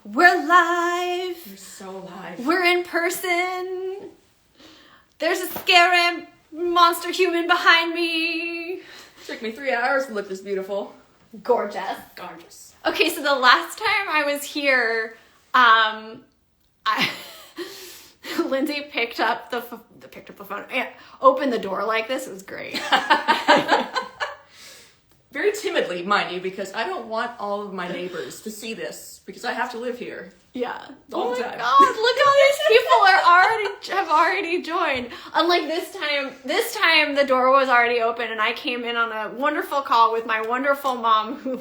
We're live. We're so live. We're in person. There's a scary monster human behind me. It took me 3 hours to look this beautiful. Gorgeous. Gorgeous. Okay, so the last time I was here, Lindsay picked up the phone, opened the door like this. It was great. Very timidly, mind you, because I don't want all of my neighbors to see this because I have to live here. Yeah. All the my time. God, look how these people have already joined. Unlike this time the door was already open and I came in on a wonderful call with my wonderful mom who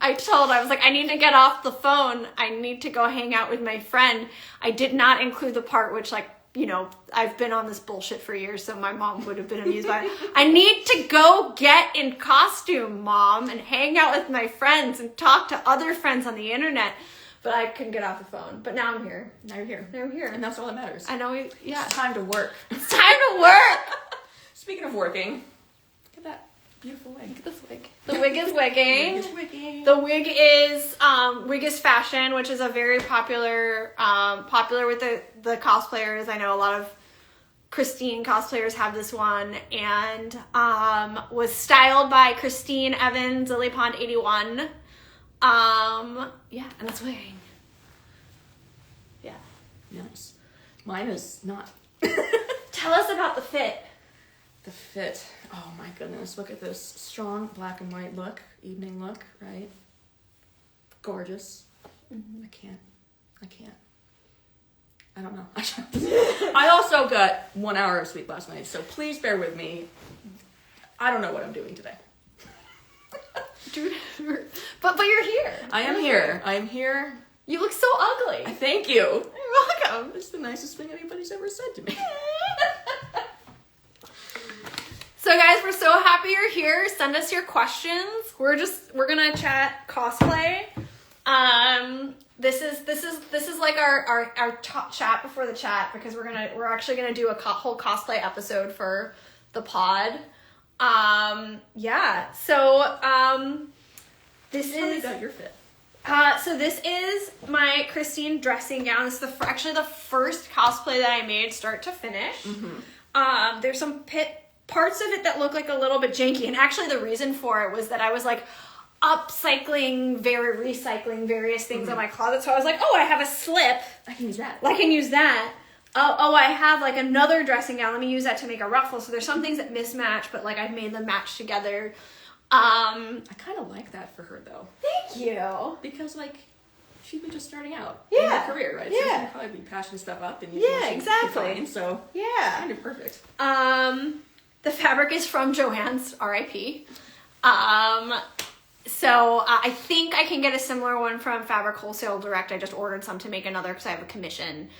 I was like, I need to get off the phone. I need to go hang out with my friend. I did not include the part which I've been on this bullshit for years, so my mom would have been amused by it. I need to go get in costume, Mom, and hang out with my friends and talk to other friends on the internet. But I couldn't get off the phone. But now I'm here. Now you're here. Now I'm here. And that's all that matters. I know, yeah. It's time to work. It's time to work! Speaking of working, look at that beautiful wig. Look at this wig. The wig is wigging. The wig is wigging. The wig is fashion, which is a very popular with the cosplayers. I know a lot of Christine cosplayers have this one, and was styled by Christine Evans, LilyPond81. Yeah, and that's wigging. Yeah. Nice. Mine is not. Tell us about the fit. The fit. Oh my goodness. Look at this strong black and white look. Evening look, right? Gorgeous. Mm-hmm. I can't. I don't know. I also got 1 hour of sleep last night, so please bear with me. I don't know what I'm doing today. Dude, but you're here. I am here. I am here. You look so ugly. Thank you. You're welcome. It's the nicest thing anybody's ever said to me. So guys, we're so happy you're here. Send us your questions. We're gonna chat cosplay. This is like our top chat before the chat because we're actually gonna do a whole cosplay episode for the pod. Yeah. So this Tell me is about your fit. So this is my Christine dressing gown. This is actually the first cosplay that I made start to finish. Mm-hmm. There's some parts of it that look like a little bit janky, and actually the reason for it was that I was like recycling various things mm-hmm. in my closet. So I was like, oh, I have a slip. I can use that. I can use that. Oh, I have like another dressing gown. Let me use that to make a ruffle. So there's some things that mismatch, but like I've made them match together. I kind of like that for her though. Thank you. Because like she'd be just starting out in Yeah. her career, right? Yeah. So she'd probably be patching stuff up and Exactly. Fine, so Yeah. kind of perfect. The fabric is from Joann's, R.I.P. So I think I can get a similar one from Fabric Wholesale Direct. I just ordered some to make another because I have a commission.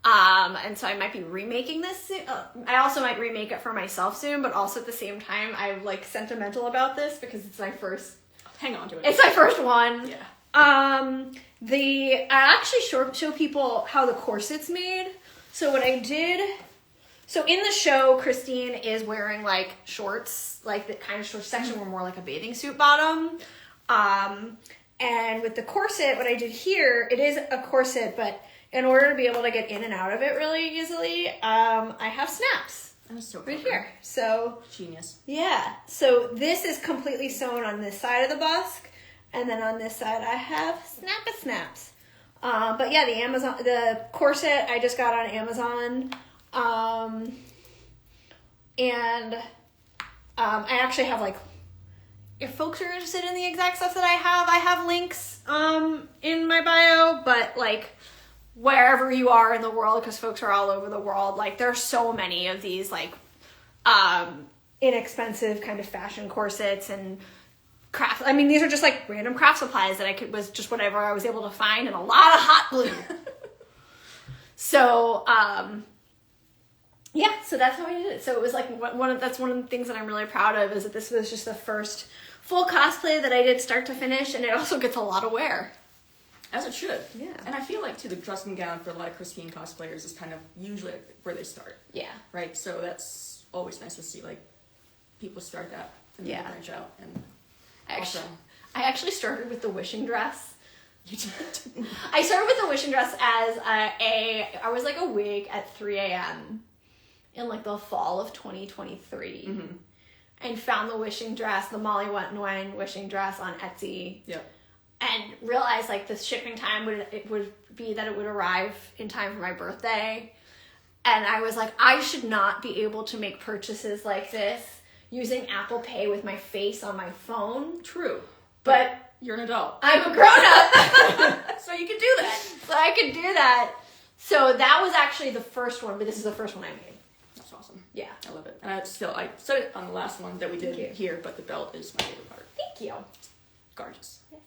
And so I might be remaking this soon. I also might remake it for myself soon, but also at the same time, I'm like sentimental about this because it's my first. Hang on to it. It's my first one. Yeah. I actually show people how the corset's made. So what I did. So in the show, Christine is wearing like shorts, like the kind of short section were more like a bathing suit bottom. And with the corset, what I did here, it is a corset, but in order to be able to get in and out of it really easily, I have snaps. That is so right clever. here. So Genius. yeah. So this is completely sewn on this side of the busk, and then on this side I have snaps. But yeah, the corset I just got on Amazon. And I actually have like, if folks are interested in the exact stuff that I have links in my bio, but like wherever you are in the world, because folks are all over the world, like there's so many of these like inexpensive kind of fashion corsets and craft. I mean, these are just like random craft supplies that was just whatever I was able to find and a lot of hot glue. So yeah, so that's how I did it. So it was like that's one of the things that I'm really proud of is that this was just the first full cosplay that I did start to finish, and it also gets a lot of wear. As it should. Yeah. And I feel like too the dressing gown for a lot of Christine cosplayers is kind of usually where they start. Yeah. Right. So that's always nice to see like people start that and then branch out and I actually started with the wishing dress You did. I started with the wishing dress as I was like awake at 3 a.m. in like the fall of 2023 and found the wishing dress, the Molly Wet and Wine wishing dress on Etsy. Yep. And realized like the shipping time would be that it would arrive in time for my birthday. And I was like, I should not be able to make purchases like this using Apple Pay with my face on my phone. True. But you're an adult. I'm a grown-up. So you can do that. So I could do that. So that was actually the first one, but this is the first one I made. That's awesome. Yeah. I love it. And I said it on the last one that we did here, but the belt is my favorite part. Thank you. Gorgeous. Yes.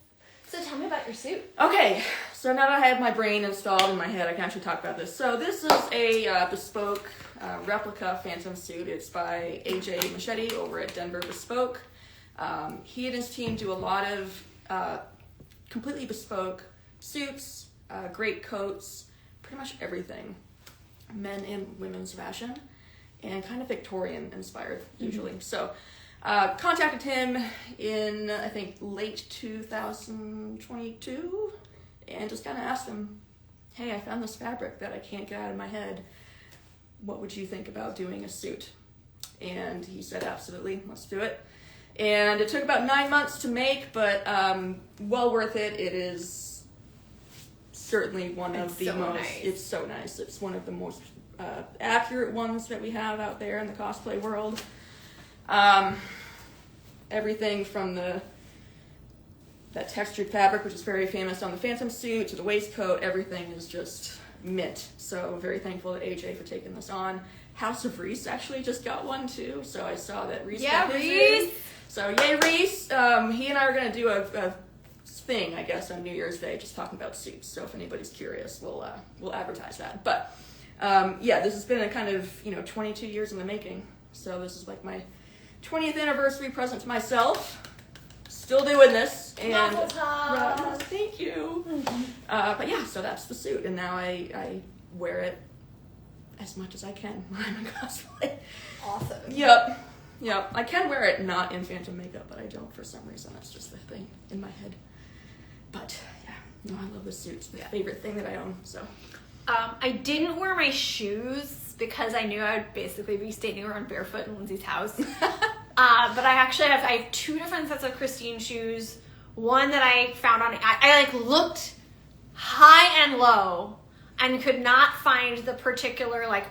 So tell me about your suit. Okay, so now that I have my brain installed in my head, I can actually talk about this. So this is a bespoke replica Phantom suit. It's by AJ Machete over at Denver Bespoke. He and his team do a lot of completely bespoke suits, great coats, pretty much everything. Men and women's fashion, and kind of Victorian inspired usually. So contacted him in, I think, late 2022, and just kind of asked him, hey, I found this fabric that I can't get out of my head. What would you think about doing a suit? And he said, absolutely, let's do it. And it took about 9 months to make, but well worth it. It is certainly one of the most... Nice. It's so nice. It's one of the most accurate ones that we have out there in the cosplay world. Everything from that textured fabric, which is very famous on the Phantom suit, to the waistcoat, everything is just mint. So I'm very thankful to AJ for taking this on. House of Reese actually just got one too, so I saw that Reese got his in. So yay Reese! He and I are going to do a thing, I guess, on New Year's Day, just talking about suits. So if anybody's curious, we'll advertise that. But yeah, this has been a kind of 22 years in the making. So this is like my 20th anniversary present to myself. Still doing this. And thank you. But yeah, so that's the suit, and now I wear it as much as I can when I'm in cosplay. Awesome. Yep. I can wear it not in Phantom makeup, but I don't for some reason. That's just the thing in my head. But yeah, no, I love the suit. It's my favorite thing that I own. So. I didn't wear my shoes because I knew I would basically be standing around barefoot in Lindsay's house. But I actually have 2 different sets of Christine shoes. One that I found on, I like looked high and low and could not find the particular like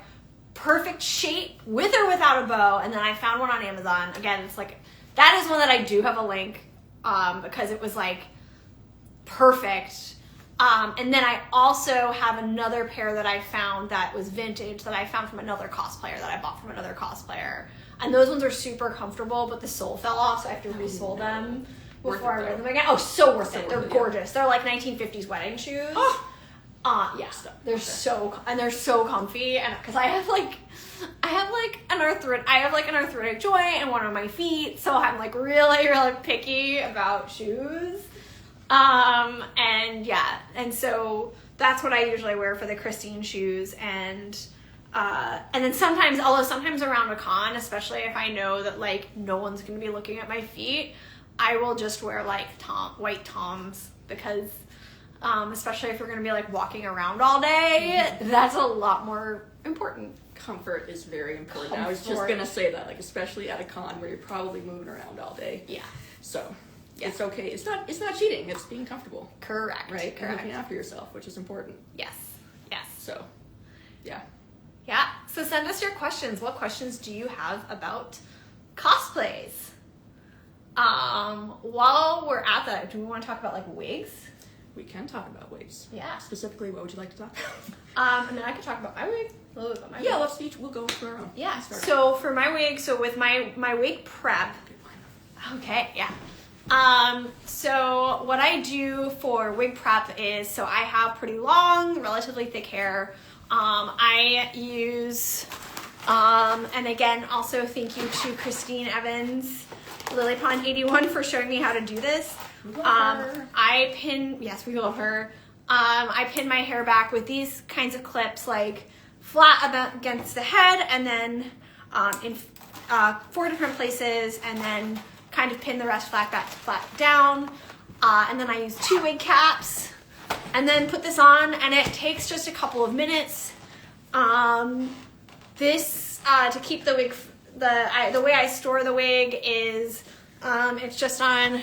perfect shape with or without a bow. And then I found one on Amazon. Again, it's like, that is one that I do have a link because it was like perfect. And then I also have another pair that I found that was vintage that I found from another cosplayer that I bought from another cosplayer. And those ones are super comfortable, but the sole fell off, so I have to re-sole them before I wear them again. Oh, so worth it. They're gorgeous. They're like 1950s wedding shoes. Yeah, they're so comfy, and because I have an arthritic joint in one of my feet, so I'm like really picky about shoes. And so that's what I usually wear for the Christine shoes, and then sometimes around a con, especially if I know that like no one's going to be looking at my feet, I will just wear like white Toms because especially if you're going to be like walking around all day, that's a lot more important. Comfort is very important. I was just going to say that, like especially at a con where you're probably moving around all day. Yeah. So it's okay. It's not cheating. It's being comfortable. Correct. Right? Correct. And looking after yourself, which is important. Yes. So, yeah. Yeah. So send us your questions. What questions do you have about cosplays? While we're at that, do we want to talk about like wigs? We can talk about wigs. Yeah. Specifically, what would you like to talk about? And then I could talk about my wig. A little bit about my wig. Yeah, we'll go through our own. Yeah. So for my wig, with my wig prep. Okay. Yeah. So what I do for wig prep is, so I have pretty long, relatively thick hair. I use, and again, also thank you to Christine Evans, LilyPond81 for showing me how to do this. We love her. Yes, we love her. I pin my hair back with these kinds of clips, like flat against the head, and then in 4 different places, and then kind of pin the rest flat down. And then I use 2 wig caps and then put this on, and it takes just a couple of minutes. To keep the wig, the way I store the wig is, it's just on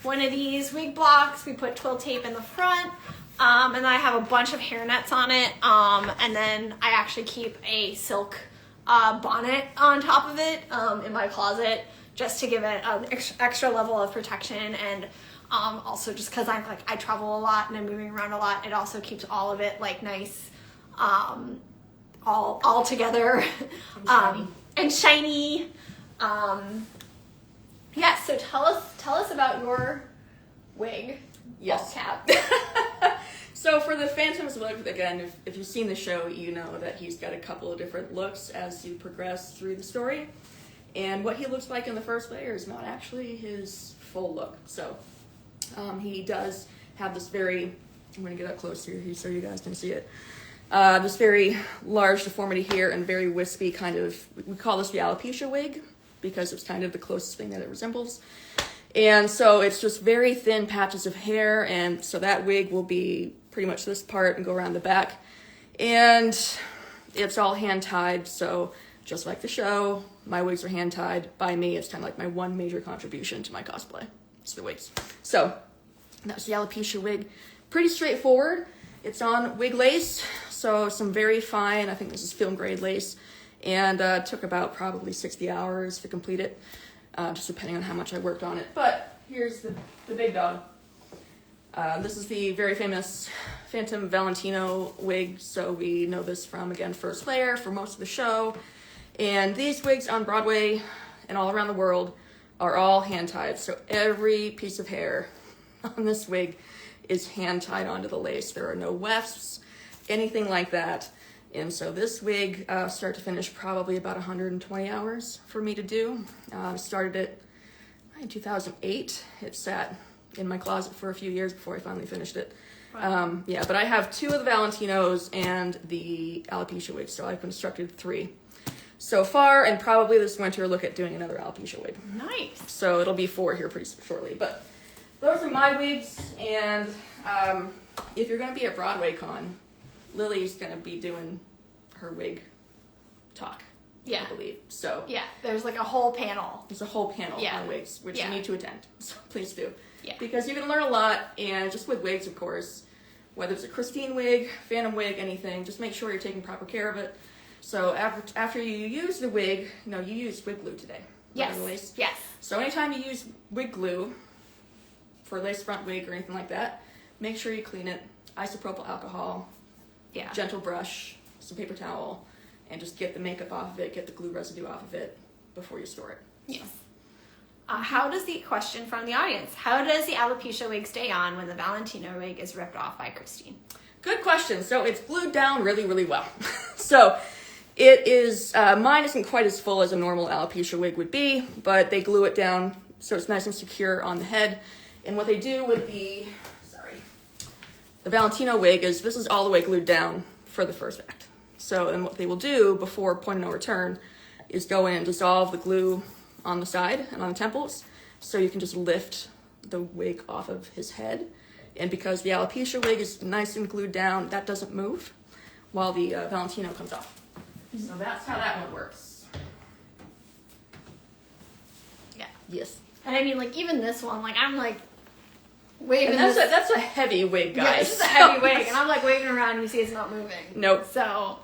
one of these wig blocks. We put twill tape in the front, and then I have a bunch of hair nets on it, and then I actually keep a silk bonnet on top of it in my closet, just to give it an extra level of protection, and also just because I travel a lot and I'm moving around a lot, it also keeps all of it like nice, all together, and shiny. Yeah. So tell us about your wig. Yes. Cap. So for the Phantom's look, again, if you've seen the show, you know that he's got a couple of different looks as you progress through the story. And what he looks like in the first layer is not actually his full look. So he does have this very, I'm going to get up close here so you guys can see it. This very large deformity here and very wispy kind of, we call this the alopecia wig because it's kind of the closest thing that it resembles. And so it's just very thin patches of hair, and so that wig will be pretty much this part and go around the back. And it's all hand tied, so just like the show, my wigs are hand tied by me. It's kind of like my one major contribution to my cosplay. It's the wigs. So that's the alopecia wig. Pretty straightforward. It's on wig lace, so some very fine, I think this is film grade lace, and took about probably 60 hours to complete it. Just depending on how much I worked on it. But here's the big dog. This is the very famous Phantom Valentino wig, so we know this from, again, first layer for most of the show. And these wigs on Broadway and all around the world are all hand-tied, so every piece of hair on this wig is hand-tied onto the lace. There are no wefts, anything like that. And so this wig, start to finish, probably about 120 hours for me to do. Started it in 2008. It sat in my closet for a few years before I finally finished it. Wow. Yeah, but I have 2 of the Valentinos and the alopecia wig, so I've constructed 3 so far, and probably this winter look at doing another alopecia wig. Nice. So it'll be 4 here pretty shortly. But those are my wigs, and if you're going to be at Broadway Con, Lily's going to be doing her wig talk, yeah, I believe. So yeah, there's like a whole panel. There's a whole panel on wigs, which yeah. you need to attend. So please do. Yeah. Because you can learn a lot, and just with wigs, of course, whether it's a Christine wig, Phantom wig, anything, just make sure you're taking proper care of it. So after you use the wig, you use wig glue today. Yes. Lace. Yes. So anytime you use wig glue for a lace front wig or anything like that, make sure you clean it. Isopropyl alcohol. Yeah. Gentle brush, some paper towel, and just get the makeup off of it, get the glue residue off of it before you store it. Yes. Question from the audience, how does the alopecia wig stay on when the Valentino wig is ripped off by Christine? Good question. So it's glued down really, really well. So it is, mine isn't quite as full as a normal alopecia wig would be, but they glue it down so it's nice and secure on the head. And what they do with the Valentino wig is this is all the way glued down for the first act. So, and what they will do before point of no return is go in and dissolve the glue on the side and on the temples, so you can just lift the wig off of his head. And because the alopecia wig is nice and glued down, that doesn't move while the Valentino comes off. So that's how that one works. Yeah. Yes. And I mean, like, even this one, like, I'm like waving. And that's a heavy wig, guys. Yeah, this is a heavy wig, and I'm like waving around, and you see it's not moving. Nope. So,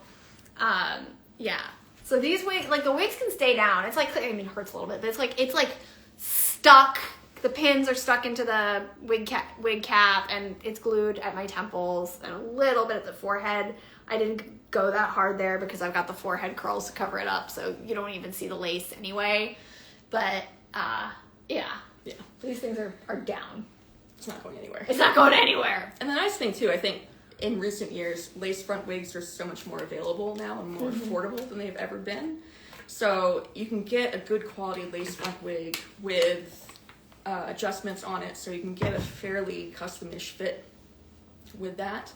yeah. So these wigs, like, the wigs can stay down. It's like, I mean, it hurts a little bit, but it's like stuck. The pins are stuck into the wig cap, and it's glued at my temples and a little bit at the forehead. I didn't go that hard there because I've got the forehead curls to cover it up, so you don't even see the lace anyway. But yeah. These things are down. It's not going anywhere. It's not going anywhere. And the nice thing too, I think, in recent years, lace front wigs are so much more available now and more affordable than they've ever been. So you can get a good quality lace front wig with adjustments on it, so you can get a fairly custom-ish fit with that,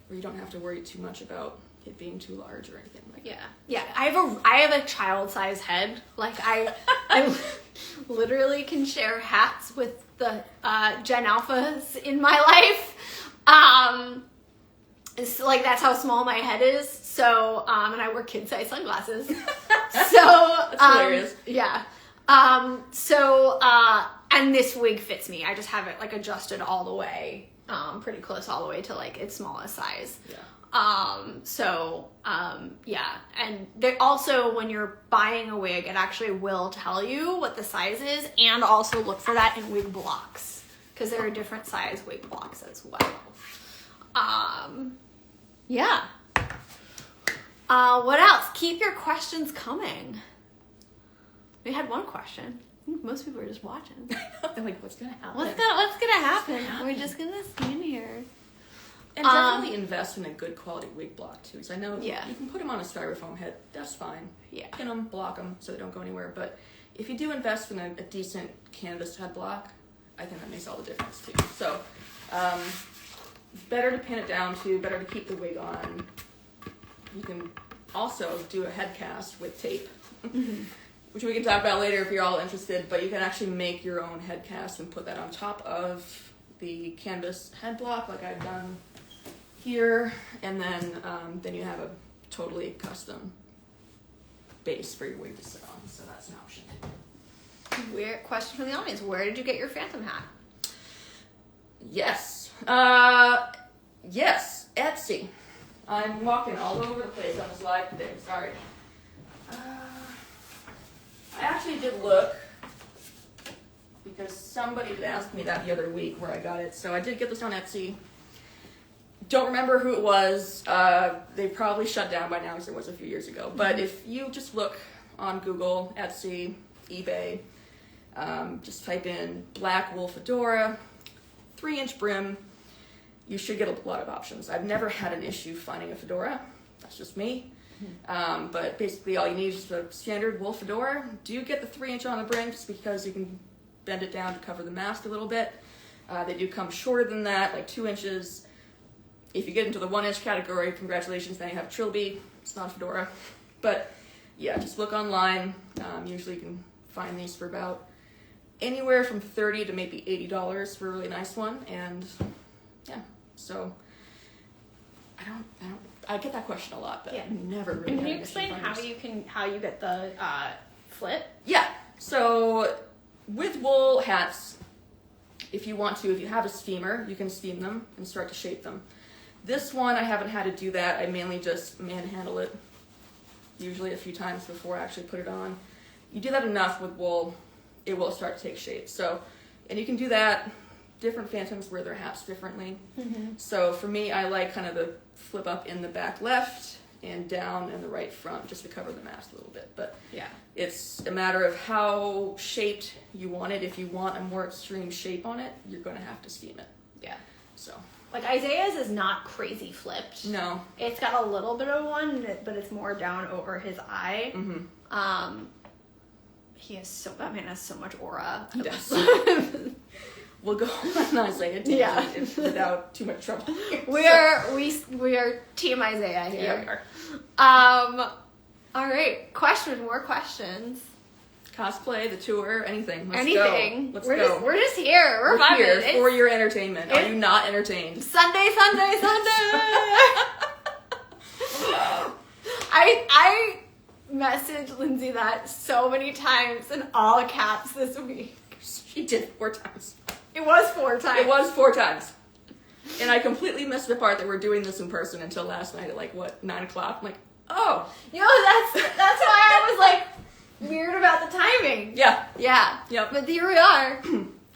where you don't have to worry too much about it being too large or anything like that. Yeah. I have a child-size head. Like, I literally can share hats with the Gen Alphas in my life. it's like that's how small my head is. So, and I wear kid-size sunglasses. So, That's hilarious. Yeah. And this wig fits me. I just have it like adjusted all the way, pretty close all the way to like its smallest size. Yeah. Yeah. And they also, when you're buying a wig, it actually will tell you what the size is, and also look for that in wig blocks, because there are different size wig blocks as well. Yeah. What else? Keep your questions coming. We had one question. I think most people are just watching. They're like, what's gonna happen? What's gonna happen? We're just gonna stand here. And definitely invest in a good quality wig block too. Because I know Yeah. you can put them on a styrofoam head. That's fine. Yeah. Pin them, block them, so they don't go anywhere. But if you do invest in a decent canvas head block, I think that makes all the difference too. So, better to pin it down too. Better to keep the wig on. You can also do a head cast with tape. Which we can talk about later if you're all interested, but you can actually make your own head cast and put that on top of the canvas head block like I've done here, and then you have a totally custom base for your wig to sit on, so that's an option. Question from the audience: where did you get your Phantom hat? Yes, Etsy. I'm walking all over the place on this live today, sorry. I actually did look, because somebody did ask me that the other week where I got it. So I did get this on Etsy. Don't remember who it was. They probably shut down by now because it was a few years ago. But if you just look on Google, Etsy, eBay, just type in black wool fedora, 3-inch brim, you should get a lot of options. I've never had an issue finding a fedora. That's just me. But basically all you need is a standard wool fedora. Do get the 3-inch on the brim just because you can bend it down to cover the mask a little bit. They do come shorter than that, like 2 inches. If you get into the 1-inch category, congratulations, then you have trilby. It's not a fedora. But yeah, just look online. Usually you can find these for about anywhere from $30 to maybe $80 for a really nice one. And yeah, so I get that question a lot, but Yeah. never really. Can had you an issue explain finding how you get the flip? Yeah. So with wool hats, if you have a steamer, you can steam them and start to shape them. This one, I haven't had to do that. I mainly just manhandle it, usually a few times before I actually put it on. You do that enough with wool, it will start to take shape. So, and you can do that. Different Phantoms wear their hats differently. So for me, I like kind of the flip up in the back left and down in the right front just to cover the mask a little bit. But Yeah. it's a matter of how shaped you want it. If you want a more extreme shape on it, you're going to have to steam it. Yeah. So Like Isaiah's is not crazy flipped. no. It's got a little bit of one, but it's more down over his eye. That man has so much aura. He does. We'll go on Isaiah without too much trouble. We are team Isaiah here. Yeah, we are. All right. More questions. Cosplay, the tour, anything. Let's Anything. Go. Let's we're go. We're just here. We're here vibing. for your entertainment. Are you not entertained? Sunday. I messaged Lindsay that so many times in all caps this week. She did 4 times. It was 4 times. It was 4 times. And I completely missed the part that we're doing this in person until last night at 9 o'clock. I'm like, oh. You know, that's why I was like weird about the timing. Yeah. Yeah. Yep. But here we are.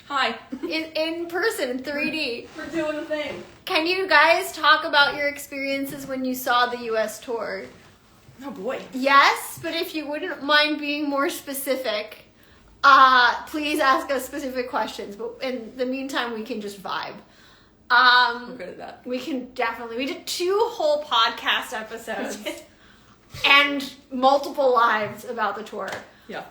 Hi. In person, in 3D. We're doing the thing. Can you guys talk about your experiences when you saw the US tour? Oh boy. Yes, but if you wouldn't mind being more specific, please ask us specific questions. But in the meantime, we can just vibe. We're good at that. We did 2 whole podcast episodes and multiple lives about the tour. Yeah.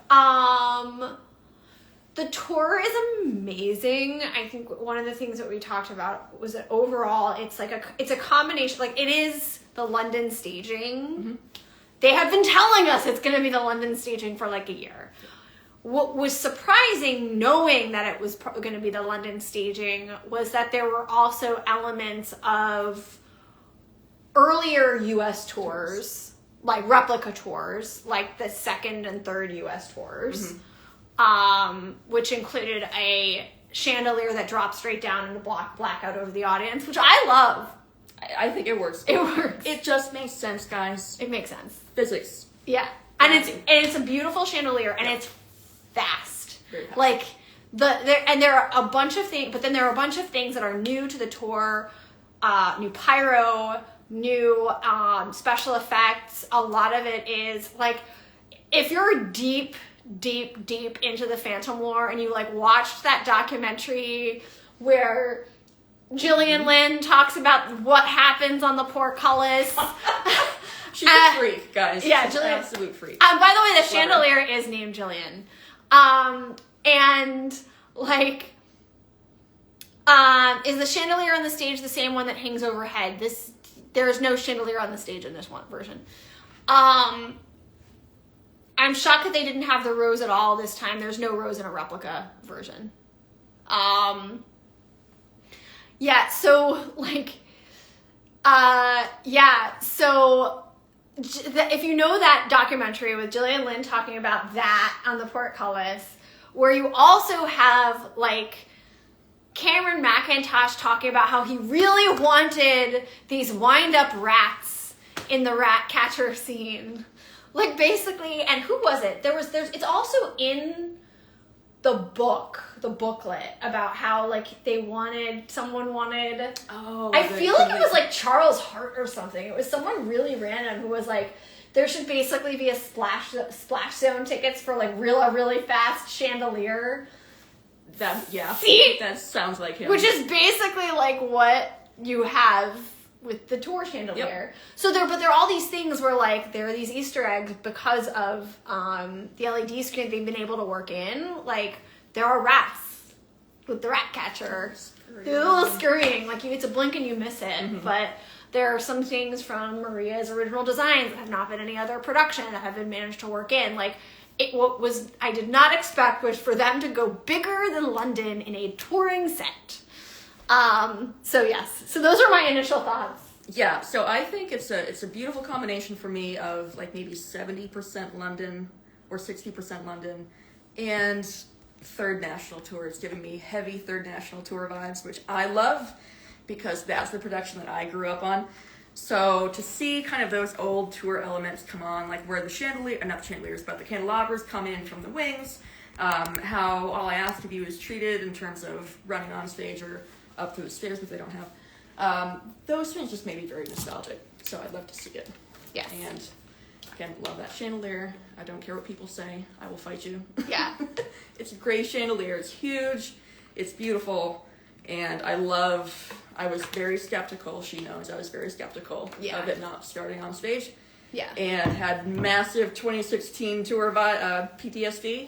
The tour is amazing. I think one of the things that we talked about was that overall it's a combination, like it is the London staging. They have been telling us it's going to be the London staging for like a year. What was surprising, knowing that it was going to be the London staging, was that there were also elements of earlier U.S. tours, like replica tours, like the second and third U.S. tours, which included a chandelier that dropped straight down and a blackout over the audience, which I love. I think it works. It works. It just makes sense, guys. It makes sense. Physics. Yeah. And it's a beautiful chandelier, and it's fast. Very fast. Like there are a bunch of things, but then there are a bunch of things that are new to the tour, new pyro, new special effects. A lot of it is like, if you're deep into the Phantom lore and you like watched that documentary where Gillian Lynn talks about what happens on the portcullis. She's a freak, guys. Yeah, she's Gillian. An absolute freak. By the way, the chandelier is named Gillian. And like, is the chandelier on the stage the same one that hangs overhead? There is no chandelier on the stage in this one version. I'm shocked that they didn't have the rose at all this time. There's no rose in a replica version. Yeah, so like, so if you know that documentary with Gillian Lynn talking about that on the portcullis, where you also have like Cameron McIntosh talking about how he really wanted these wind-up rats in the rat catcher scene. Like basically, and who was it? It's also in the booklet about how like someone wanted. Oh, I feel like it was like Charles Hart or something. It was someone really random who was like, there should basically be a splash zone tickets for like a really fast chandelier. See? That sounds like him. Which is basically like what you have with the tour chandelier. Yep. So there are all these things where like there are these Easter eggs because of the LED screen they've been able to work in. Like there are rats with the rat catcher. They're a little scurrying. Like it's a blink and you miss it. Mm-hmm. But there are some things from Maria's original designs that have not been any other production that have been managed to work in. Like I did not expect was for them to go bigger than London in a touring set. So yes. So those are my initial thoughts. Yeah, so I think it's a beautiful combination for me of like maybe 70% London or 60% London and third national tour. It's giving me heavy third national tour vibes, which I love because that's the production that I grew up on. So to see kind of those old tour elements come on, like where the not the chandeliers, but the candelabras come in from the wings, how All I Ask of You is treated in terms of running on stage or up through the stairs, which they don't have. Those things just made me very nostalgic, so I'd love to see it. Yes. And again, love that chandelier. I don't care what people say. I will fight you. Yeah. It's a great chandelier. It's huge. It's beautiful. And I was very skeptical. She knows I was very skeptical of it not starting on stage. Yeah. And had massive 2016 tour PTSD.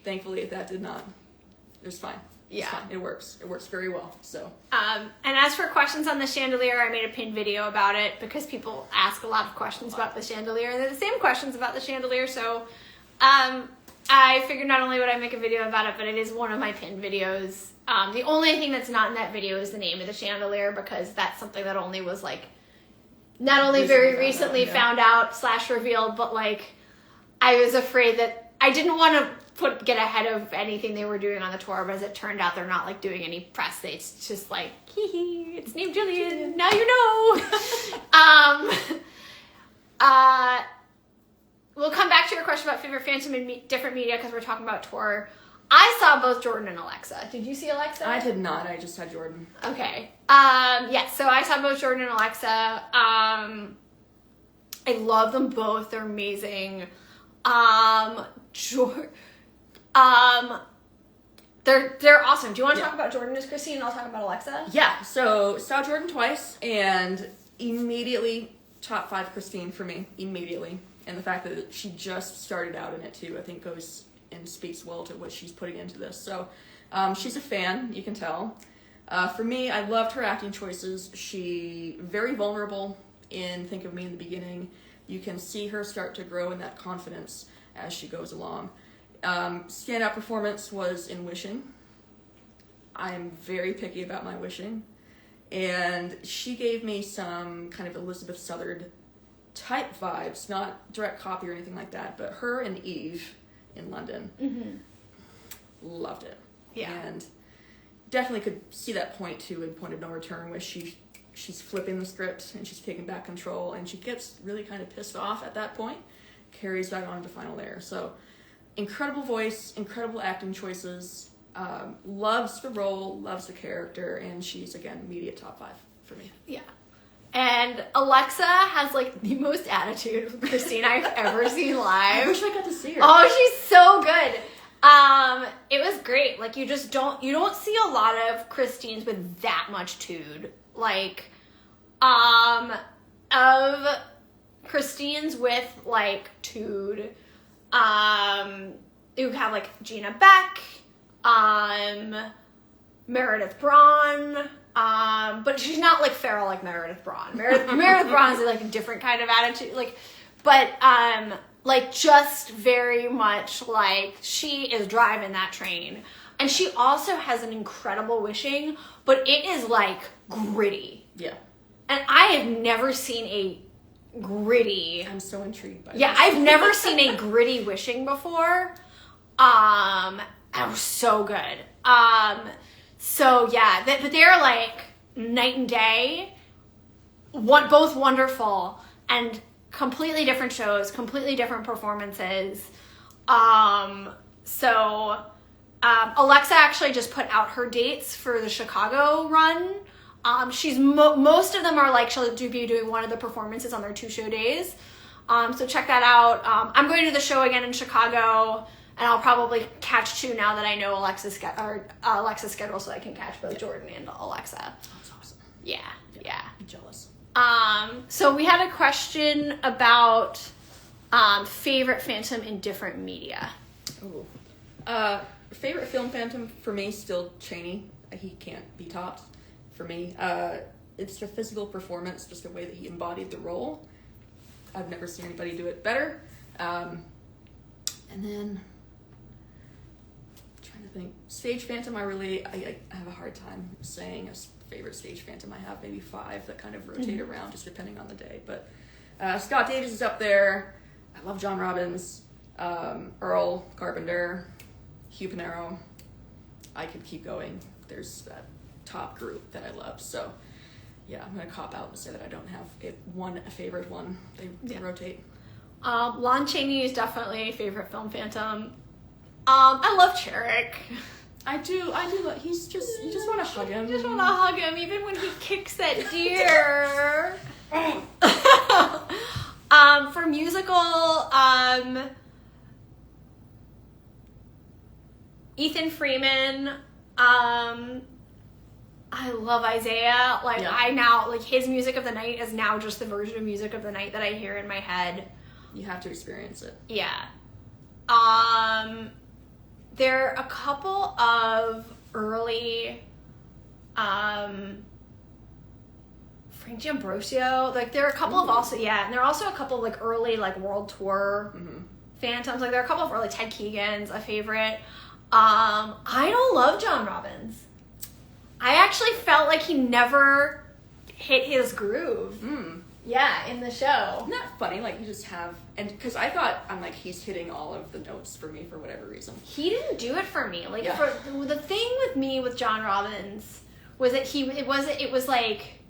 Thankfully, that did not. It was fine. Yeah. Fine. It works. It works very well. So. And as for questions on the chandelier, I made a pinned video about it because people ask a lot of questions about the chandelier, and they're the same questions about the chandelier. So, I figured not only would I make a video about it, but it is one of my pinned videos. The only thing that's not in that video is the name of the chandelier, because that's something that only was like, not only very recently found out / revealed, but like, I was afraid that I didn't want to get ahead of anything they were doing on the tour, but as it turned out, they're not like doing any press. It's just like, hee hee, it's named Jillian. Now you know. We'll come back to your question about favorite Phantom in different media because we're talking about tour. I saw both Jordan and Alexa. Did you see Alexa? I did not. I just had Jordan. Okay. Yes. So I saw both Jordan and Alexa. I love them both. They're amazing. They're awesome. Do you want to talk about Jordan as Christine, and I'll talk about Alexa? Yeah. So saw Jordan twice, and immediately top 5 Christine for me. Immediately, and the fact that she just started out in it too, I think goes and speaks well to what she's putting into this. So, she's a fan. You can tell. For me, I loved her acting choices. She very vulnerable in Think of Me in the beginning. You can see her start to grow in that confidence as she goes along. Standout performance was in Wishing. I'm very picky about my wishing. And she gave me some kind of Elizabeth Southard type vibes, not direct copy or anything like that, but her and Eve in London. Loved it. Yeah. And definitely could see that point too in Point of No Return, where she's flipping the script and she's taking back control, and she gets really kind of pissed off at that point, carries that on to Final Layer. So incredible voice, incredible acting choices, loves the role, loves the character, and she's, again, immediate top 5 for me. Yeah. And Alexa has, like, the most attitude of Christine I've ever seen live. I wish I got to see her. Oh, she's so good. It was great. Like, you don't see a lot of Christines with that much tude. Like, of Christines with, like, tude, you have, like, Gina Beck, Meredith Braun, but she's not, like, feral like Meredith Braun. Meredith Braun is, like, a different kind of attitude, like, but, like, just very much, like, she is driving that train. And she also has an incredible wishing, but it is, like, gritty. Yeah. And I have never seen a gritty... I'm so intrigued by Yeah, this. I've never seen a gritty wishing before. It was so good. So yeah, but they're like night and day. Both wonderful and completely different shows, completely different performances. Alexa actually just put out her dates for the Chicago run. She's most of them are like she'll be doing one of the performances on their 2 show days. So check that out. I'm going to the show again in Chicago, and I'll probably catch 2 now that I know Alexa's schedule, so I can catch both Jordan and Alexa. That's awesome. Yeah. I'm jealous. So we had a question about favorite Phantom in different media. Ooh. Favorite film Phantom for me, still Chaney. He can't be topped for me. It's the physical performance, just the way that he embodied the role. I've never seen anybody do it better. And then, I'm trying to think. Stage Phantom, I have a hard time saying a favorite stage Phantom. I have maybe 5 that kind of rotate around, just depending on the day. But Scott Davis is up there. I love John Robbins. Earl Carpenter. Hugh Panaro. I could keep going. There's that top group that I love. So, yeah, I'm going to cop out and say that I don't have a favorite one. They rotate. Lon Chaney is definitely a favorite film Phantom. I love Cherrick. I do. You just want to hug him. You just want to hug him, even when he kicks that deer. For musical, Ethan Freeman. I love Isaiah. Like, yeah. I now, like, his Music of the Night is now just the version of Music of the Night that I hear in my head. You have to experience it. Yeah. There are a couple of early, Frank D'Ambrosio. Like, there are a couple of also, and there are also a couple of, like, early, like, World Tour Phantoms. Like, there are a couple of early Ted Keegan's a favorite. I don't love John Robbins. I actually felt like he never hit his groove. Yeah, in the show. Isn't that funny? Like, you just have... And because I thought, I'm like, he's hitting all of the notes for me for whatever reason. He didn't do it for me. Like, the thing with me with John Robbins was that it was like...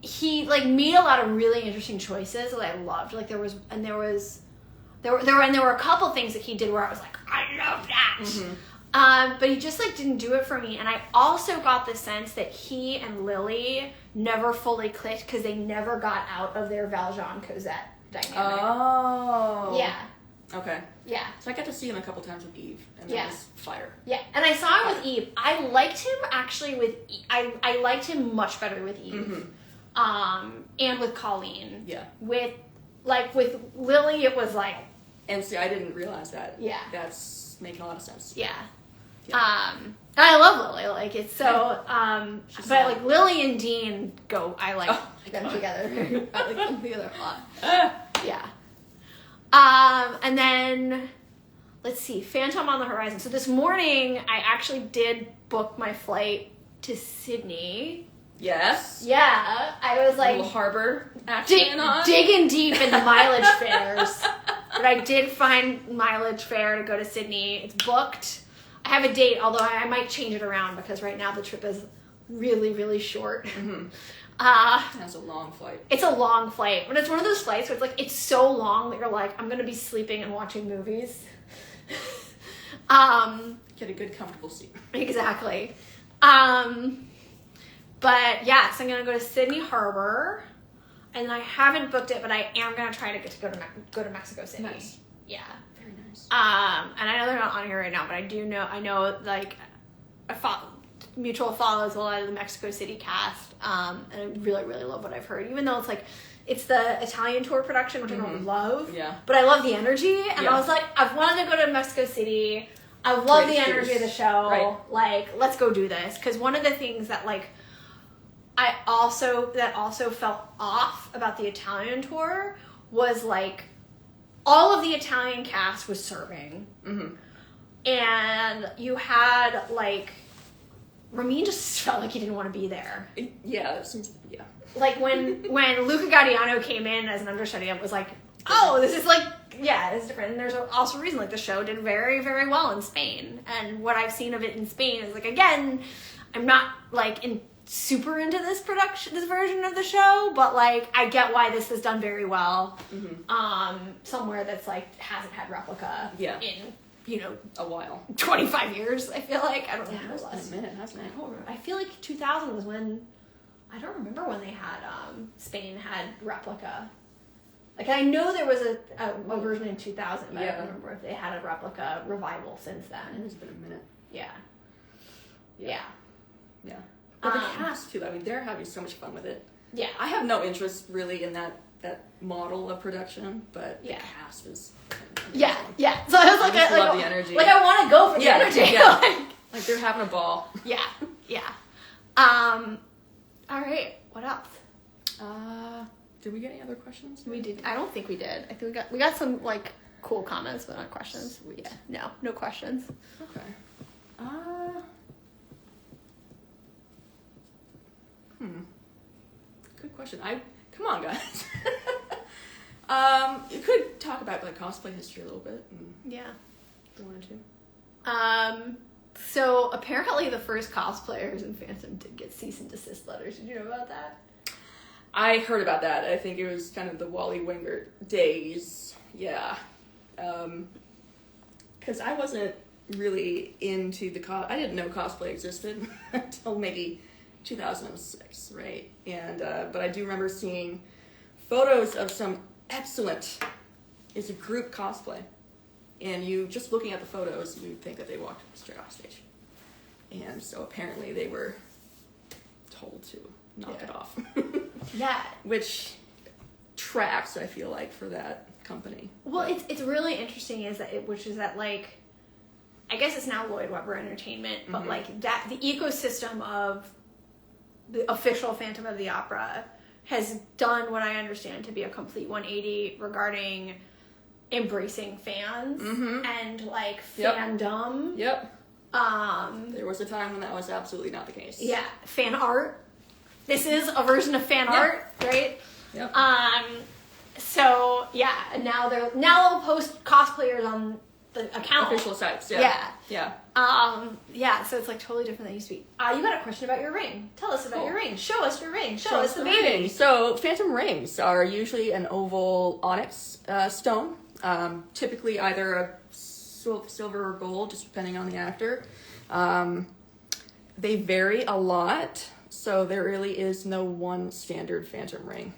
he, like, made a lot of really interesting choices that I loved. Like, there were a couple things that he did where I was like, I love that. But he just, like, didn't do it for me. And I also got the sense that he and Lily never fully clicked because they never got out of their Valjean-Cosette dynamic. Oh. Yeah. Okay. Yeah. So I got to see him a couple times with Eve, and that was fire. Yeah, and I saw him with Eve. I liked him actually with I liked him much better with Eve. And with Colleen. Yeah. With Lily, it was like... And see, I didn't realize that. Yeah. That's making a lot of sense. Yeah. And I love Lily. Like, it's so... but, like, Lily and Dean go... I like them together. I like them together a lot. Yeah. And then... Let's see. Phantom on the Horizon. So this morning, I actually did book my flight to Sydney. Yes. Yeah, I was A like little harbor action on. digging deep into mileage fares. But I did find mileage fare to go to Sydney. It's booked. I have a date, although I might change it around because right now the trip is really, really short. Mm-hmm. That's a long flight. It's a long flight, but it's one of those flights where it's like it's so long that you're like, I'm gonna be sleeping and watching movies. Get a good comfortable seat. Exactly. But yeah, so I'm gonna go to Sydney Harbor, and I haven't booked it, but I am gonna try to get to go to Mexico City. Nice. Yeah. Very nice. And I know they're not on here right now, but I know like Mutual follows a lot of the Mexico City cast, and I really, really love what I've heard. Even though it's the Italian tour production, which I don't love. Yeah. But I love the energy, and Yeah. I was like, I've wanted to go to Mexico City. I love the energy of the show. Right. Like, let's go do this. Because one of the things that like that also felt off about the Italian tour was like all of the Italian cast was serving, and you had like Ramin just felt like he didn't want to be there. Yeah, that seems. Yeah. Like when Luca Gaudiano came in as an understudy, it was like, oh, this is like, yeah, it's different. And there's also a reason, like the show did very, very well in Spain. And what I've seen of it in Spain is like, again, I'm not like super into this version of the show, but like I get why this is done very well. Somewhere that's like hasn't had replica in a while, 25 years. I feel like I don't know. It's been a minute, hasn't it? I feel like 2000 was when I don't remember when they had Spain had replica. Like I know there was a version in 2000, but I don't remember if they had a replica revival since then. It's been a minute. Yeah. But the cast too. I mean, they're having so much fun with it. Yeah. I have no interest really in that model of production, but the cast is. Yeah. So I was like, I love the energy. Like I want to go for the energy. Yeah. like they're having a ball. Yeah. All right. What else? Did we get any other questions? We did. I don't think we did. I think we got some like cool comments, but not questions. Sweet. Yeah. No questions. Okay. Good question. Come on, guys. You could talk about like cosplay history a little bit. Yeah. If you wanted to. So apparently the first cosplayers in Phantom did get cease and desist letters. Did you know about that? I heard about that. I think it was kind of the Wally Wingert days. Yeah. Because I wasn't really into I didn't know cosplay existed until maybe 2006, right? And but I do remember seeing photos of some excellent. It's a group cosplay, and you just looking at the photos, you'd think that they walked straight off stage, and so apparently they were told to knock it off. Yeah, which tracks, I feel like, for that company. Well, it's really interesting which is that like, I guess it's now Lloyd Webber Entertainment, but like that the ecosystem of the official Phantom of the Opera has done what I understand to be a complete 180 regarding embracing fans and like fandom. Yep. There was a time when that was absolutely not the case. Yeah, fan art. This is a version of fan art, right? Yep. So yeah, and now they'll post cosplayers on the account. Official sites. Yeah. Yeah. So it's like totally different than it used to be. You got a question about your ring? Tell us about your ring. Show us your ring. Show us the baby. Ring. So Phantom rings are usually an oval onyx stone, typically either a silver or gold, just depending on the actor. They vary a lot, so there really is no one standard Phantom ring.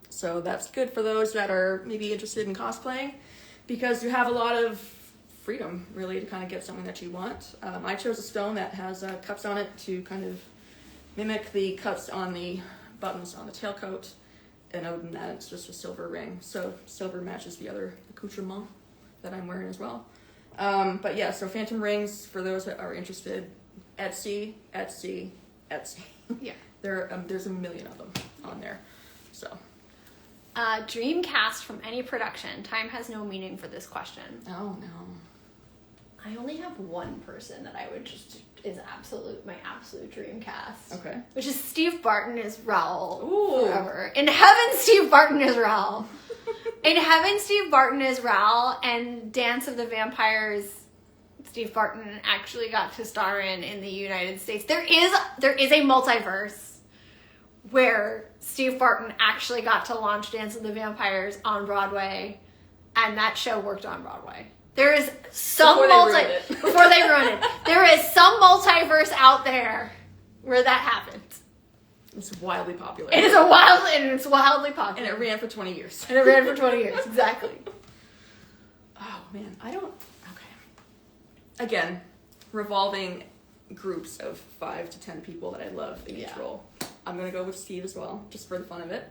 So that's good for those that are maybe interested in cosplaying, because you have a lot of freedom, really, to kind of get something that you want. I chose a stone that has cuts on it to kind of mimic the cuts on the buttons on the tailcoat, and other than that, it's just a silver ring. So silver matches the other accoutrement that I'm wearing as well. But yeah, so Phantom rings, for those that are interested, Etsy. Yeah. There's a million of them on there. So. Dream cast from any production. Time has no meaning for this question. Oh no. I only have one person that I would just is my absolute dream cast. Okay. Which is Steve Barton as Raoul. Ooh. Forever. In heaven, Steve Barton is Raoul. In heaven, Steve Barton is Raoul, and Dance of the Vampires, Steve Barton actually got to star in the United States. There is a multiverse where Steve Barton actually got to launch Dance of the Vampires on Broadway, and that show worked on Broadway. There is some before they ruined it. There is some multiverse out there where that happened. It's wildly popular. It's wildly popular. And it ran for 20 years. Exactly. Oh man, okay. Again, revolving groups of 5 to 10 people that I love in each role. I'm gonna go with Steve as well, just for the fun of it.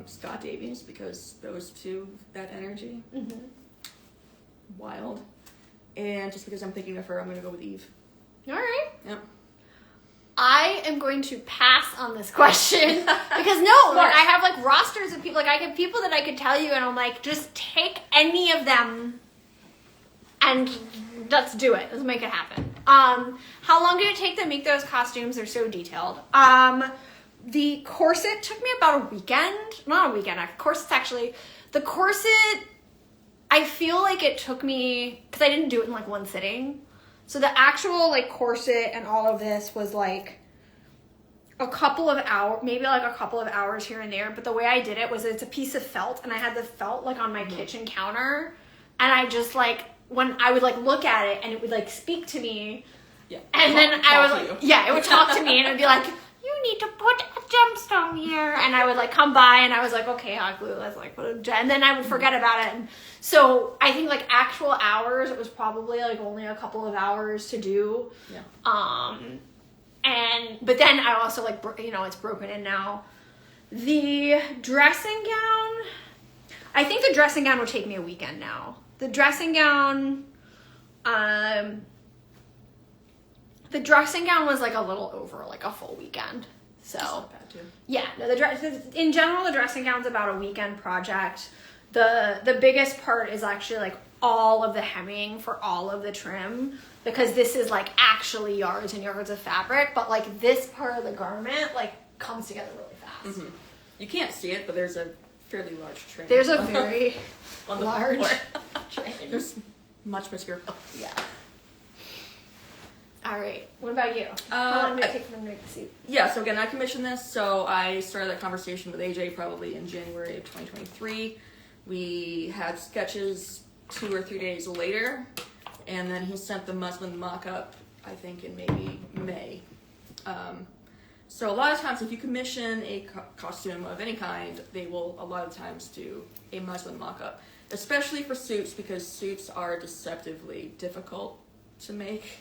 Scott Davies, because those two, that energy. Mm-hmm. Wild. And just because I'm thinking of her, I'm going to go with Eve. All right. Yep. I am going to pass on this question because I have like rosters of people. Like I have people that I could tell you, and I'm like, just take any of them, and let's do it. Let's make it happen. How long did it take to make those costumes? They're so detailed. The corset took me about a weekend. Not a weekend. The corset. I feel like it took me, because I didn't do it in like one sitting. So the actual like corset and all of this was like a couple of hours, maybe like a couple of hours here and there. But the way I did it was it's a piece of felt, and I had the felt like on my kitchen counter. And I just like, when I would like look at it and it would like speak to me. Yeah. And then I was like, it would talk to me and it would be like, you need to put a gemstone here. And I would like come by and I was like, okay, hot glue, let's like put a gem. And then I would forget about it. And so I think like actual hours, it was probably like only a couple of hours to do. Yeah. But then I also like, it's broken in now. The dressing gown, I think the dressing gown would take me a weekend now. The dressing gown was like a little over like a full weekend. So that's not bad too. Yeah, no, in general the dressing gown's about a weekend project. The biggest part is actually like all of the hemming for all of the trim, because this is like actually yards and yards of fabric, but like this part of the garment like comes together really fast. Mm-hmm. You can't see it, but there's a fairly large trim. There's a very large trim. There's much material. Yeah. All right. What about you? How long did it take for them to make the suit? Yeah, so again, I commissioned this. So I started that conversation with AJ probably in January of 2023. We had sketches 2 or 3 days later, and then he sent the muslin mock-up, I think, in maybe May. So a lot of times, if you commission a costume of any kind, they will a lot of times do a muslin mock-up, especially for suits, because suits are deceptively difficult to make.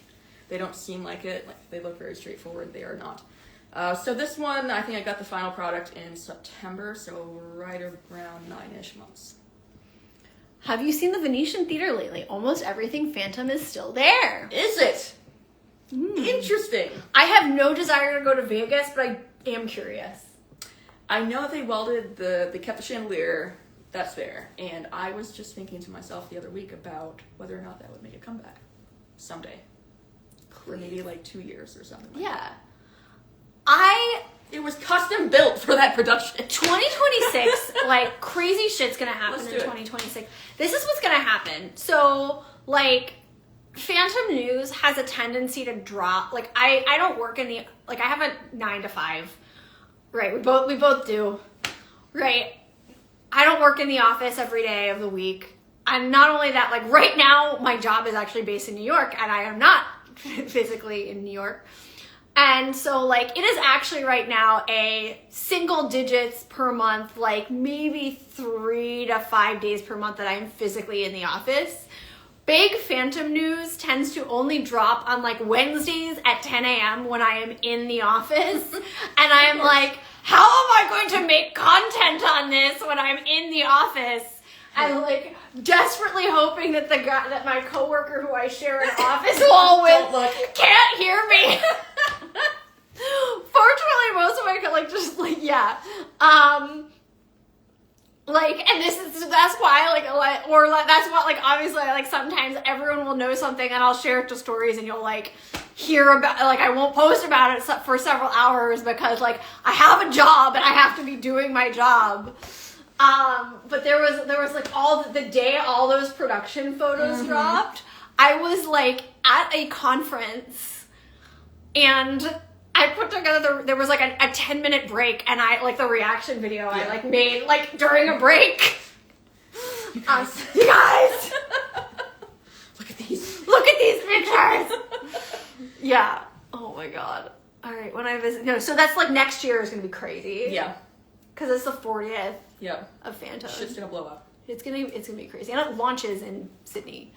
They don't seem like it. Like, they look very straightforward. They are not. So this one, I think I got the final product in September, so right around 9-ish months. Have you seen the Venetian Theater lately? Almost everything Phantom is still there. Is it? Interesting. I have no desire to go to Vegas, but I am curious. I know they welded they kept the chandelier. That's there. And I was just thinking to myself the other week about whether or not that would make a comeback someday. For maybe like 2 years or something like that. It was custom built for that production. 2026, like crazy shit's gonna happen in 2026. This is what's gonna happen. So like Phantom News has a tendency to drop. Like I don't work in the, like I have a 9 to 5. Right, we both do. Right. I don't work in the office every day of the week. And not only that, like right now my job is actually based in New York and I am not physically in New York. And so like it is actually right now a single digits per month, like maybe 3 to 5 days per month that I'm physically in the office. Big Phantom News tends to only drop on like Wednesdays at 10 a.m. when I am in the office. And I am like, how am I going to make content on this when I'm in the office? And like desperately hoping that that my coworker who I share an office wall with can't hear me. Fortunately, most of my Like, and that's why, that's what, like, obviously, like, sometimes everyone will know something and I'll share it to stories and you'll, like, hear about, like, I won't post about it for several hours because, like, I have a job and I have to be doing my job. But there was like the day all those production photos dropped, I was, like, at a conference and I put together, there was like a 10-minute break and I, like, the reaction video I, like, made, like, during a break. You guys. Look at these. Look at these pictures. Yeah. Oh my God. All right. When I visit, no, so that's like next year is going to be crazy. Yeah. Because it's the 40th of Phantom. Shit's going to blow up. It's gonna be crazy. And it launches in Sydney.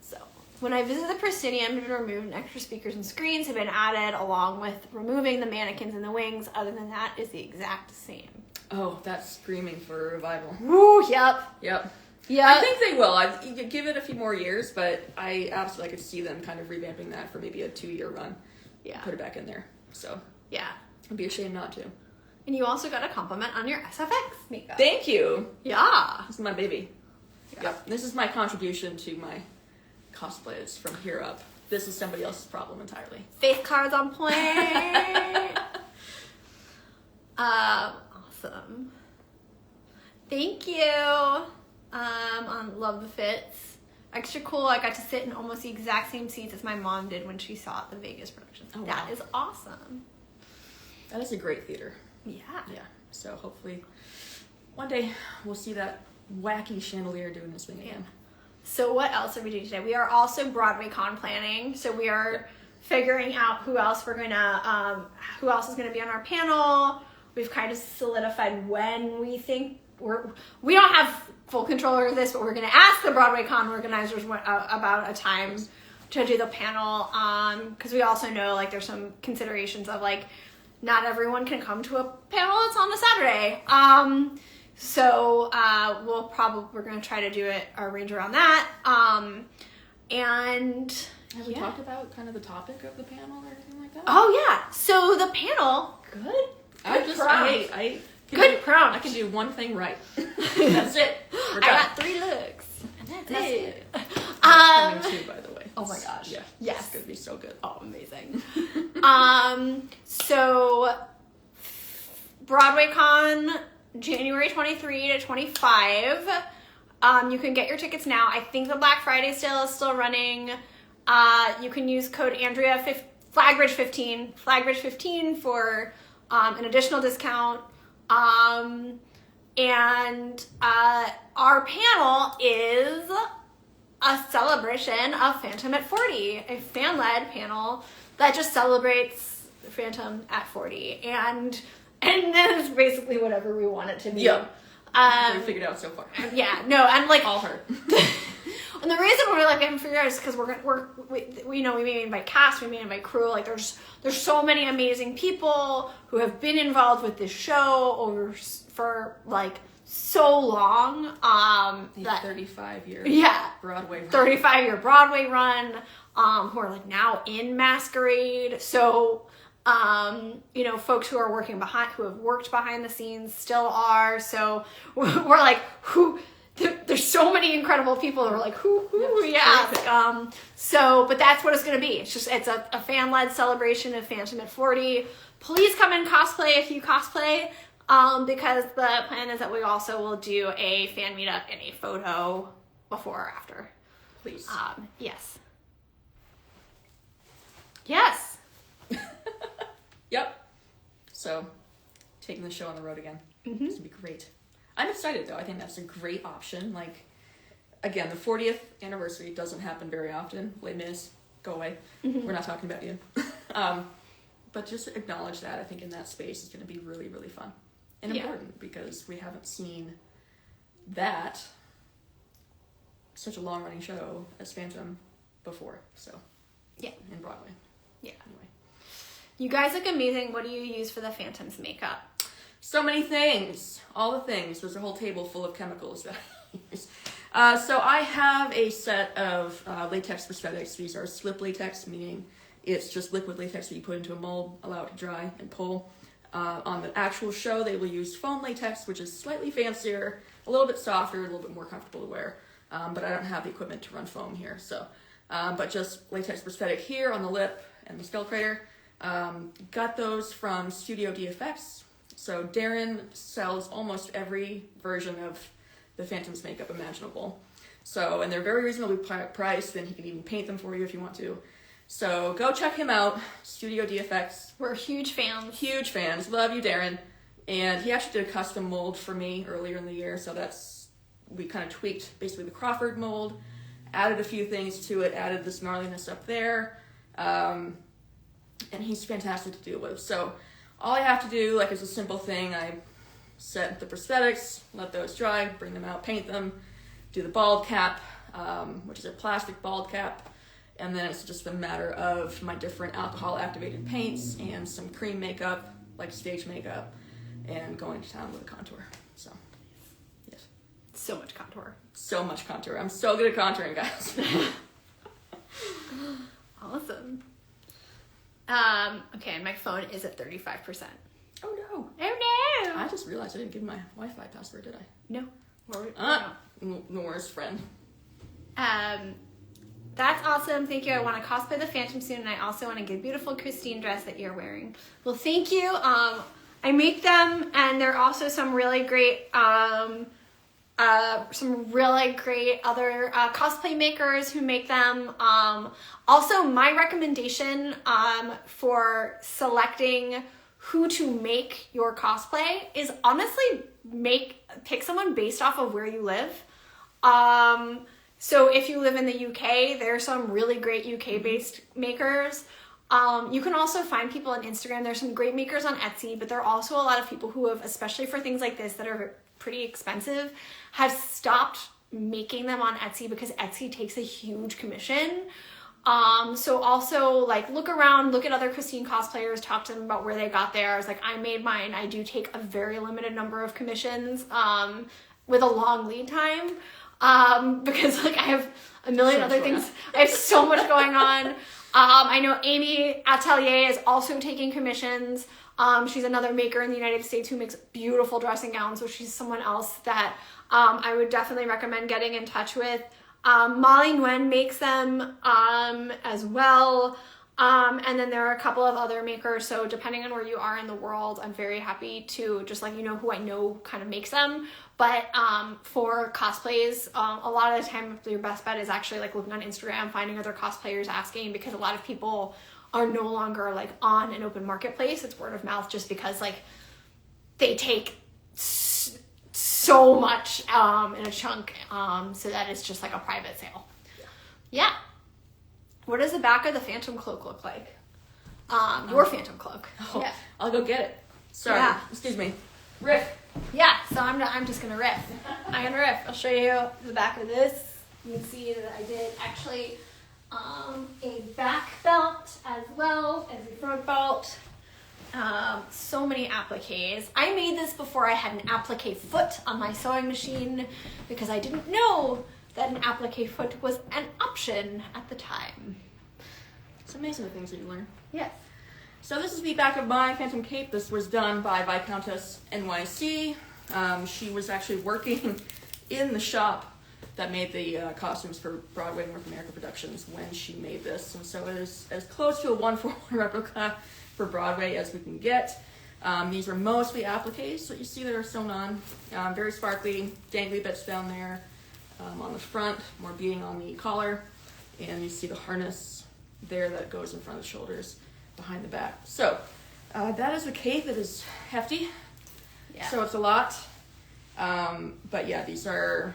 So when I visit the proscenium, have been removed and extra speakers and screens have been added along with removing the mannequins and the wings. Other than that, is the exact same. Oh, that's screaming for a revival. Woo, yep. Yeah, I think they will. You give it a few more years, but I absolutely could see them kind of revamping that for maybe a 2-year run. Yeah. Put it back in there. So yeah. It'd be a shame not to. And you also got a compliment on your SFX makeup. Thank you. Yeah. This is my baby. Yep. This is my contribution to my cosplays from here up. This is somebody else's problem entirely. Face cards on point. Awesome. Thank you. Love the fits. Extra cool. I got to sit in almost the exact same seats as my mom did when she saw the Vegas production. Oh, that wow. is awesome. That is a great theater. Yeah. Yeah. So hopefully one day we'll see that wacky chandelier doing this thing again. So what else are we doing today? We are also Broadway Con planning. So we are figuring out who else is going to be on our panel. We've kind of solidified when we think we don't have full control over this, but we're going to ask the Broadway Con organizers about a time to do the panel. Because we also know, like, there's some considerations of, like, not everyone can come to a panel that's on a Saturday. So we're going to try to do it, arrange around that. And have we talked about kind of the topic of the panel or anything like that? Oh yeah. So the panel, good crown. I can do one thing right. That's it. We're done. I got 3 looks. And that's it. Coming too, by the way. Oh my gosh. Yeah. Yes. It's gonna be so good. Oh, amazing. So Broadway Con, January 23 to 25. You can get your tickets now. I think the Black Friday sale is still running. You can use code Andrea Flagbridge15 for an additional discount. And our panel is a celebration of Phantom at 40, a fan-led panel that just celebrates Phantom at 40. And then it's basically whatever we want it to be. Yeah. We figured it out so far. Yeah, no, and like all her. And the reason we're like, we haven't figured out is because we may invite cast, we may invite crew. Like there's so many amazing people who have been involved with this show for like so long. 35-year Broadway run. 35-year Broadway run. Who are like now in Masquerade. So folks who are who have worked behind the scenes still are. So we're like, there's so many incredible people that are like, who we ask. But that's what it's going to be. It's a fan-led celebration of Phantom at 40. Please come and cosplay if you cosplay, because the plan is that we also will do a fan meetup and a photo before or after. Please. Yes. Yes. Yep. So, taking the show on the road again. Mm-hmm. This would be great. I'm excited, though. I think that's a great option. Like, again, the 40th anniversary doesn't happen very often. Les Mis, go away. Mm-hmm. We're not talking about you. But just acknowledge that. I think in that space is going to be really, really fun. And important, because we haven't seen that, such a long-running show as Phantom before. So, in Broadway. Yeah. Anyway. You guys look amazing. What do you use for the Phantom's makeup? So many things. All the things. There's a whole table full of chemicals that I use. So I have a set of latex prosthetics. These are slip latex, meaning it's just liquid latex that you put into a mold, allow it to dry, and pull. On the actual show, they will use foam latex, which is slightly fancier, a little bit softer, a little bit more comfortable to wear. But I don't have the equipment to run foam here, so. But just latex prosthetic here on the lip and the skull crater. Got those from Studio DFX. So Darren sells almost every version of the Phantom's makeup imaginable. So, and they're very reasonably priced, and he can even paint them for you if you want to. So go check him out, Studio DFX. We're huge fans. Huge fans. Love you, Darren. And he actually did a custom mold for me earlier in the year, so we kind of tweaked basically the Crawford mold, added a few things to it, added this gnarliness up there, and he's fantastic to deal with. So all I have to do, like, is a simple thing. I set the prosthetics, let those dry, bring them out, paint them, do the bald cap, which is a plastic bald cap, and then it's just a matter of my different alcohol-activated paints and some cream makeup, like stage makeup, and going to town with a contour. So, yes. So much contour. So much contour. I'm so good at contouring, guys. Awesome. Okay, my phone is at 35%. Oh no. Oh no! I just realized I didn't give my Wi-Fi password, did I? No. The worst friend. That's awesome. Thank you. I want to cosplay the Phantom soon, and I also want to get a beautiful Christine dress that you're wearing. Well, thank you. I make them, and there are also some really great other cosplay makers who make them. Also, my recommendation for selecting who to make your cosplay is honestly pick someone based off of where you live. So if you live in the UK, there are some really great UK-based makers. You can also find people on Instagram. There's some great makers on Etsy, but there are also a lot of people who have, especially for things like this that are pretty expensive, have stopped making them on Etsy because Etsy takes a huge commission. So also, like, look around, look at other Christine cosplayers, talk to them about where they got theirs. Like, I made mine. I do take a very limited number of commissions with a long lead time. Because, like, I have a million other things. I have so much going on. I know Amy Atelier is also taking commissions. She's another maker in the United States who makes beautiful dressing gowns, so she's someone else that I would definitely recommend getting in touch with. Molly Nguyen makes them as well. And then there are a couple of other makers, so depending on where you are in the world, I'm very happy to just let you know who I know kind of makes them. But for cosplays, a lot of the time your best bet is actually like looking on Instagram, finding other cosplayers, asking, because a lot of people are no longer like on an open marketplace. It's word of mouth, just because like they take so much in a chunk, so that it's just like a private sale. Yeah. What does the back of the Phantom cloak look like? Your Phantom cloak. Oh, yeah. I'll go get it. Sorry. Yeah. Excuse me. Riff. Yeah, so I'm just gonna riff. I'm gonna riff. I'll show you the back of this. You can see that I did actually a back belt as well as a front belt. So many appliques. I made this before I had an applique foot on my sewing machine because I didn't know that an applique foot was an option at the time. It's amazing the things that you learn. Yes. So this is the back of my Phantom cape. This was done by Viscountess NYC. She was actually working in the shop that made the costumes for Broadway North America Productions when she made this. And so it is as close to a 1-for-1 replica for Broadway as we can get. These are mostly appliques that you see that are sewn on. Very sparkly, dangly bits down there on the front, more beading on the collar. And you see the harness there that goes in front of the shoulders, behind the back. So that is the cape. It is hefty. Yeah. So it's a lot. But yeah, these are,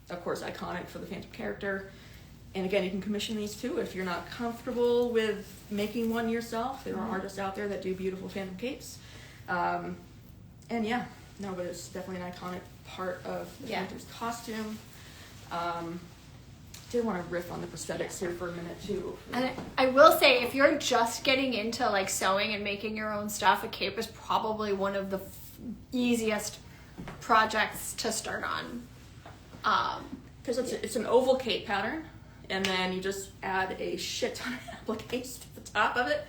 of course, iconic for the Phantom character. And again, you can commission these too if you're not comfortable with making one yourself. There are artists out there that do beautiful Phantom capes. And yeah, no, but it's definitely an iconic part of the Phantom's costume. Did want to riff on the prosthetics here for a minute too. And I will say, if you're just getting into like sewing and making your own stuff, a cape is probably one of the easiest projects to start on. Because it's an oval cape pattern, and then you just add a shit ton of appliques to the top of it,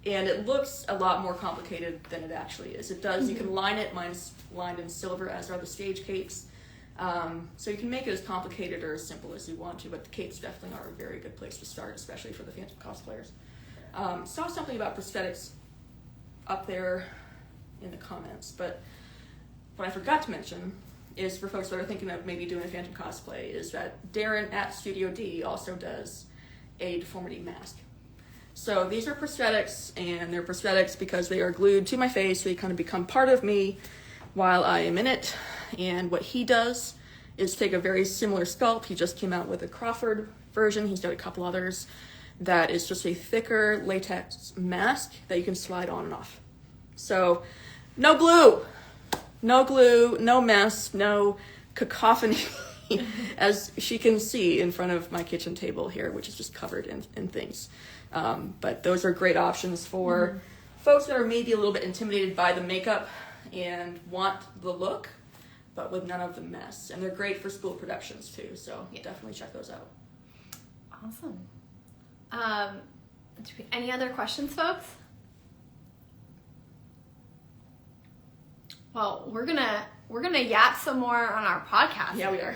And it looks a lot more complicated than it actually is. It does, you can line it, mine's lined in silver, as are the stage capes. So you can make it as complicated or as simple as you want to, but the capes definitely are a very good place to start, especially for the Phantom cosplayers. Saw something about prosthetics up there in the comments, but what I forgot to mention is for folks that are thinking of maybe doing a Phantom cosplay is that Darren at Studio D also does a deformity mask. So these are prosthetics, and they're prosthetics because they are glued to my face. They kind of become part of me while I am in it. And what he does is take a very similar sculpt. He just came out with a Crawford version. He's done a couple others. That is just a thicker latex mask that you can slide on and off. So no glue, no mess, no cacophony, as she can see in front of my kitchen table here, which is just covered in things. But those are great options for folks that are maybe a little bit intimidated by the makeup and want the look, but with none of the mess. And they're great for school productions too, so definitely check those out. Awesome. Any other questions, folks? Well, we're gonna yap some more on our podcast. Yeah, we are.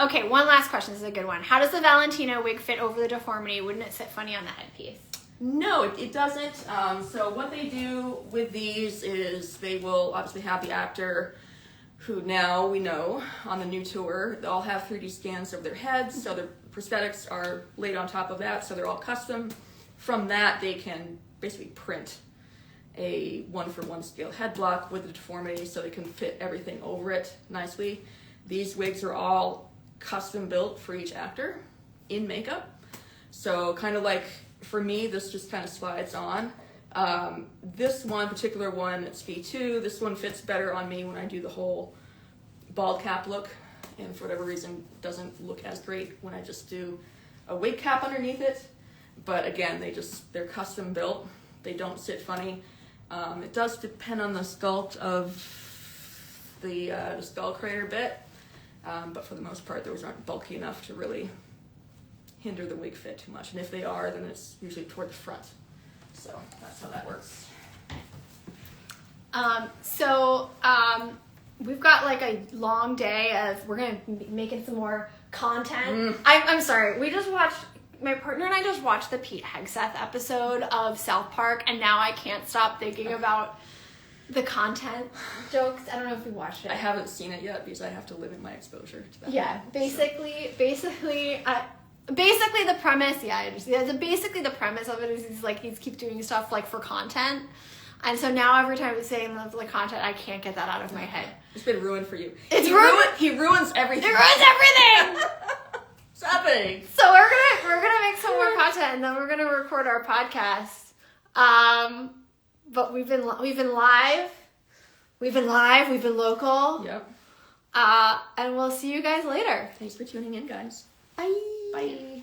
Okay, one last question. This is a good one. How does the Valentino wig fit over the deformity? Wouldn't it sit funny on the headpiece? No, it doesn't. So what they do with these is they will obviously have the actor, who now we know on the new tour, they all have 3D scans of their heads, so their prosthetics are laid on top of that, so they're all custom. From that, they can basically print a 1-for-1 scale head block with the deformity so they can fit everything over it nicely. These wigs are all custom built for each actor in makeup. So kind of like for me, this just kind of slides on. This one, particular one, it's V2. This one fits better on me when I do the whole bald cap look, and for whatever reason doesn't look as great when I just do a wig cap underneath it. But again, they're custom built. They don't sit funny. It does depend on the sculpt of the skull crater bit, but for the most part, those aren't bulky enough to really hinder the wig fit too much. And if they are, then it's usually toward the front. So that's how that works. We've got like a long day of, we're going to be making some more content. I'm sorry, my partner and I just watched the Pete Hegseth episode of South Park, and now I can't stop thinking about the content jokes. I don't know if you watched it. I haven't seen it yet because I have to limit my exposure to that. Yeah, basically the premise, basically the premise of it is he's keep doing stuff like for content. And so now every time he's saying the content, I can't get that out of my head. It's been ruined for you. It's ruined. He ruins everything. It ruins everything. What's happening? So we're gonna make some more content, and then we're gonna record our podcast. But we've been live, we've been local. Yep. And we'll see you guys later. Thanks for tuning in, guys. Bye. Bye.